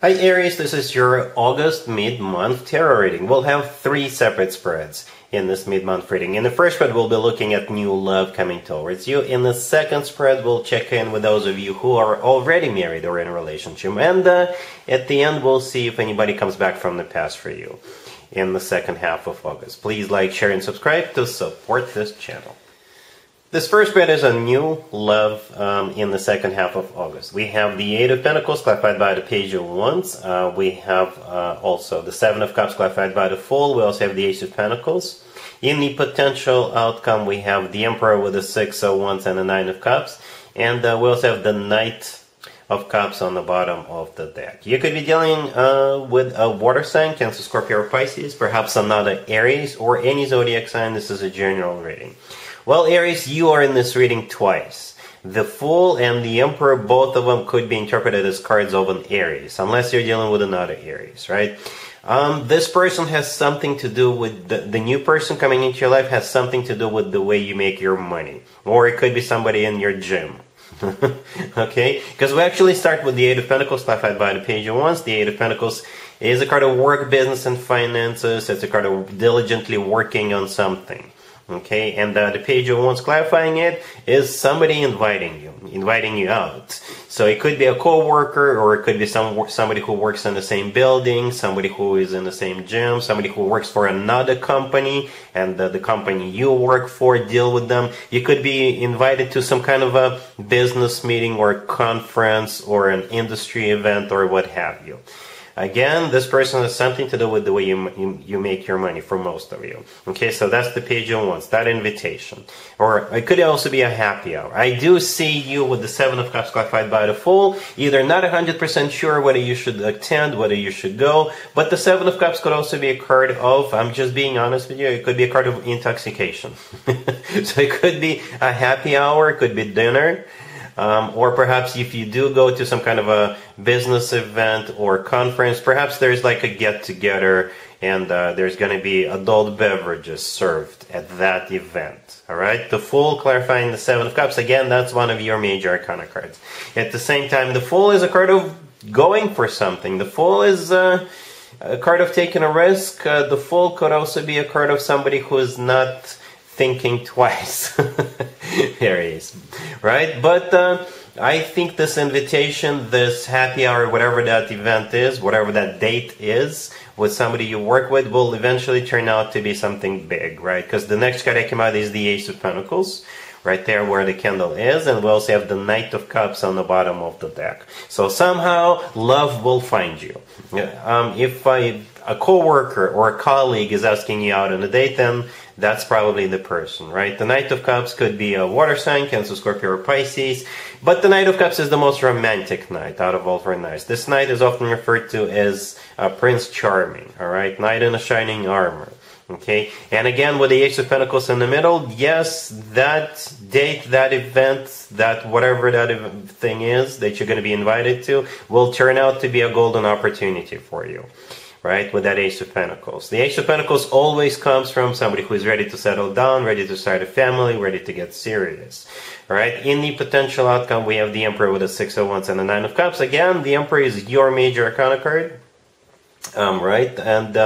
Hi Aries, this is your August mid-month tarot reading. We'll have 3 separate spreads in this mid-month reading. In the first spread, we'll be looking at new love coming towards you. In the second spread, we'll check in with those of you who are already married or in a relationship. And at the end, we'll see if anybody comes back from the past for you in the second half of August. Please like, share, and subscribe to support this channel. This first spread is a new love in the second half of August. We have the 8 of Pentacles clarified by the Page of Wands. We have also the 7 of Cups clarified by the Fool. We also have the Ace of Pentacles. In the potential outcome, we have the Emperor with the 6 of Wands and the 9 of Cups. And we also have the Knight of Cups on the bottom of the deck. You could be dealing with a water sign, Cancer, Scorpio, or Pisces, perhaps another Aries or any zodiac sign. This is a general reading. Well, Aries, you are in this reading twice. The Fool and the Emperor, both of them could be interpreted as cards of an Aries, unless you're dealing with another Aries, right? This person has something to do with the new person coming into your life has something to do with the way you make your money. Or it could be somebody in your gym. Okay? Because we actually start with the 8 of Pentacles clarified by the Page of Wands. The 8 of Pentacles is a card of work, business, and finances. It's a card of diligently working on something. Okay, and the Page of Wands clarifying it is somebody inviting you out. So it could be a co-worker, or it could be somebody who works in the same building, somebody who is in the same gym, somebody who works for another company, and the company you work for, deal with them. You could be invited to some kind of a business meeting or conference or an industry event or what have you. Again, this person has something to do with the way you make your money for most of you. Okay, so that's the Page of Wands, that invitation. Or it could also be a happy hour. I do see you with the 7 of Cups clarified by the Fool, either not 100% sure whether you should attend, whether you should go, but the 7 of Cups could also be a card of, I'm just being honest with you, it could be a card of intoxication. So it could be a happy hour, it could be dinner. Or perhaps if you do go to some kind of a business event or conference, perhaps there's like a get-together and there's going to be adult beverages served at that event. Alright? The Fool clarifying the 7 of Cups. Again, that's one of your major arcana cards. At the same time, the Fool is a card of going for something. The Fool is a card of taking a risk. The Fool could also be a card of somebody who is not thinking twice. Aries, right? But I think this invitation, this happy hour, whatever that event is, whatever that date is, with somebody you work with, will eventually turn out to be something big, right? Because the next card that came out is the Ace of Pentacles, right there where the candle is, and we also have the Knight of Cups on the bottom of the deck. So somehow, love will find you. If a co-worker or a colleague is asking you out on a date, then that's probably the person, right? The Knight of Cups could be a water sign, Cancer, Scorpio, or Pisces, but the Knight of Cups is the most romantic knight out of all 4 knights. This knight is often referred to as Prince Charming, all right? Knight in a shining armor, okay? And again, with the Ace of Pentacles in the middle, yes, that date, that event, that whatever that thing is that you're going to be invited to will turn out to be a golden opportunity for you. Right, with that Ace of Pentacles. The Ace of Pentacles always comes from somebody who is ready to settle down, ready to start a family, ready to get serious. Right, in the potential outcome, we have the Emperor with the 6 of Wands and the 9 of Cups. Again, the Emperor is your major arcana card. Right, and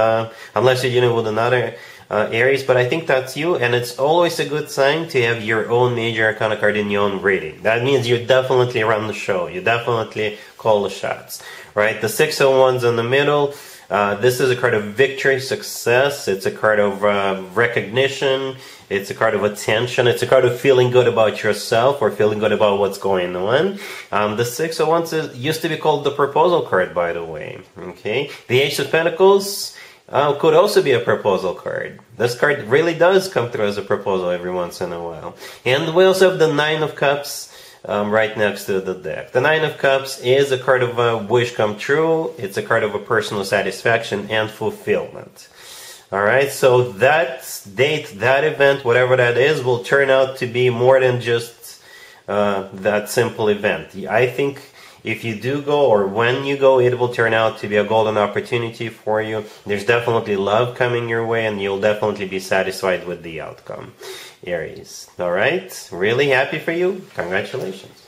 unless you're dealing with another Aries, but I think that's you, and it's always a good sign to have your own major arcana card in your own reading. That means you definitely run the show. You definitely call the shots. Right, the 6 of Wands in the middle. This is a card of victory, success. It's a card of recognition. It's a card of attention. It's a card of feeling good about yourself or feeling good about what's going on. The 6 of Wands used to be called the proposal card, by the way. Okay, the Ace of Pentacles could also be a proposal card. This card really does come through as a proposal every once in a while. And we also have the 9 of Cups. Right next to the deck. The 9 of Cups is a card of a wish come true. It's a card of a personal satisfaction and fulfillment. Alright, so that date, that event, whatever that is, will turn out to be more than just that simple event. I think if you do go, or when you go, it will turn out to be a golden opportunity for you. There's definitely love coming your way, and you'll definitely be satisfied with the outcome. Aries. Alright, really happy for you. Congratulations.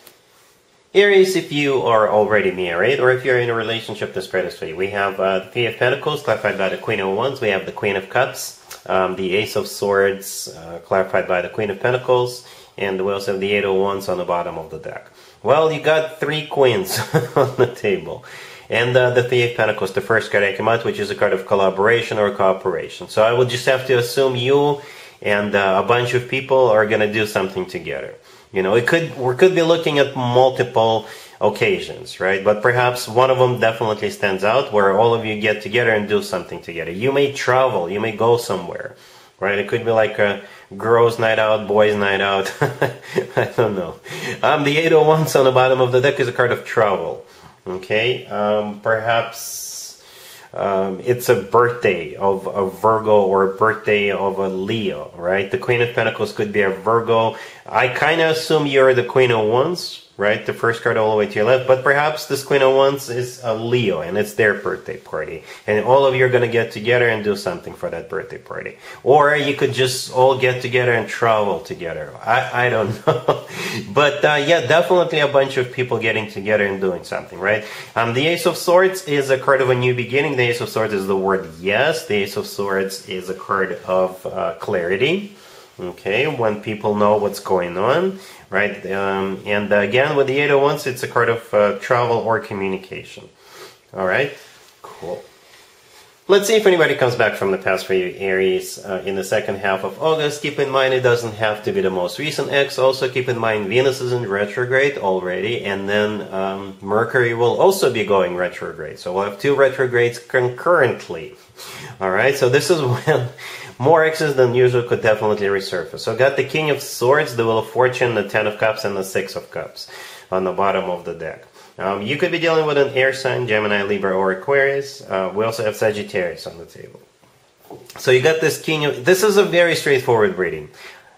Aries, if you are already married or if you're in a relationship, the spread is for you. We have the Three of Pentacles clarified by the Queen of Wands. We have the Queen of Cups, the Ace of Swords clarified by the Queen of Pentacles, and we also have the Eight of Wands on the bottom of the deck. Well, you got three queens on the table. And the Three of Pentacles, the first card I came out, which is a card of collaboration or cooperation. So I would just have to assume you and a bunch of people are going to do something together. You know, we could be looking at multiple occasions, right? But perhaps one of them definitely stands out where all of you get together and do something together. You may travel, you may go somewhere, right? It could be like a girls' night out, boys' night out. I don't know. The Eight of Wands on the bottom of the deck is a card of travel. Okay, perhaps it's a birthday of a Virgo or a birthday of a Leo, right? The Queen of Pentacles could be a Virgo. I kind of assume you're the Queen of Wands, right? The first card all the way to your left. But perhaps this Queen of Wands is a Leo and it's their birthday party. And all of you are going to get together and do something for that birthday party. Or you could just all get together and travel together. I don't know. But yeah, definitely a bunch of people getting together and doing something, right? The Ace of Swords is a card of a new beginning. The Ace of Swords is the word yes. The Ace of Swords is a card of clarity. Okay, when people know what's going on, right? And again, with the Eight of Wands, it's a card of travel or communication. All right, cool. Let's see if anybody comes back from the past for you, Aries, in the second half of August. Keep in mind, it doesn't have to be the most recent ex. Also, keep in mind, Venus is in retrograde already, and then Mercury will also be going retrograde. So we'll have two retrogrades concurrently. All right, so this is when more exes than usual could definitely resurface. So got the King of Swords, the Wheel of Fortune, the Ten of Cups, and the Six of Cups on the bottom of the deck. You could be dealing with an air sign, Gemini, Libra, or Aquarius. We also have Sagittarius on the table. So you got this King of... This is a very straightforward reading.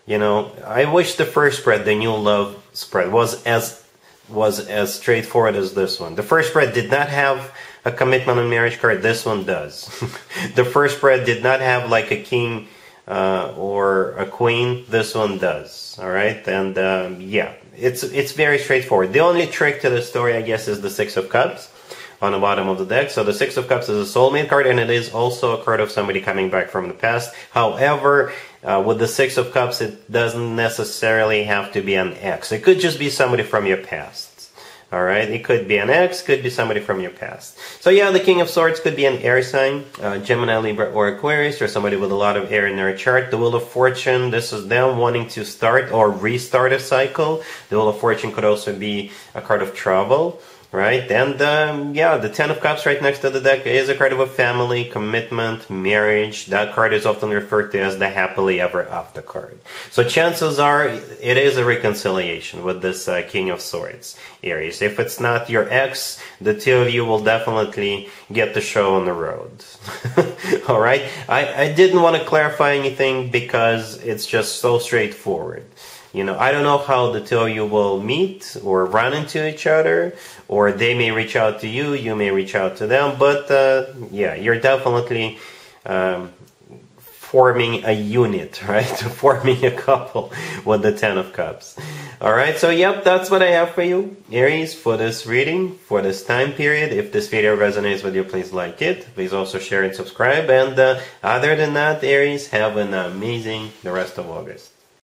You know, I wish the first spread, the new love spread, was as straightforward as this one. The first spread did not have a commitment and marriage card. This one does. The first spread did not have like a king or a queen. This one does. All right, and yeah, it's very straightforward. The only trick to the story, I guess, is the Six of Cups on the bottom of the deck. So the Six of Cups is a soulmate card, and it is also a card of somebody coming back from the past. However, with the Six of Cups, it doesn't necessarily have to be an ex. It could just be somebody from your past. All right, it could be an ex, could be somebody from your past. So yeah, the King of Swords could be an air sign, Gemini, Libra, or Aquarius, or somebody with a lot of air in their chart. The Wheel of Fortune, this is them wanting to start or restart a cycle. The Wheel of Fortune could also be a card of travel, right? And yeah, the Ten of Cups right next to the deck is a card of a family, commitment, marriage. That card is often referred to as the happily ever after card. So chances are it is a reconciliation with this King of Swords, Aries. If it's not your ex, the two of you will definitely get the show on the road. All right? I didn't want to clarify anything because it's just so straightforward. You know, I don't know how the two of you will meet or run into each other, or they may reach out to you, you may reach out to them, but yeah, you're definitely forming a unit, right? Forming a couple with the Ten of Cups. All right, so yep, that's what I have for you, Aries, for this reading, for this time period. If this video resonates with you, please like it. Please also share and subscribe. And other than that, Aries, have an amazing the rest of August.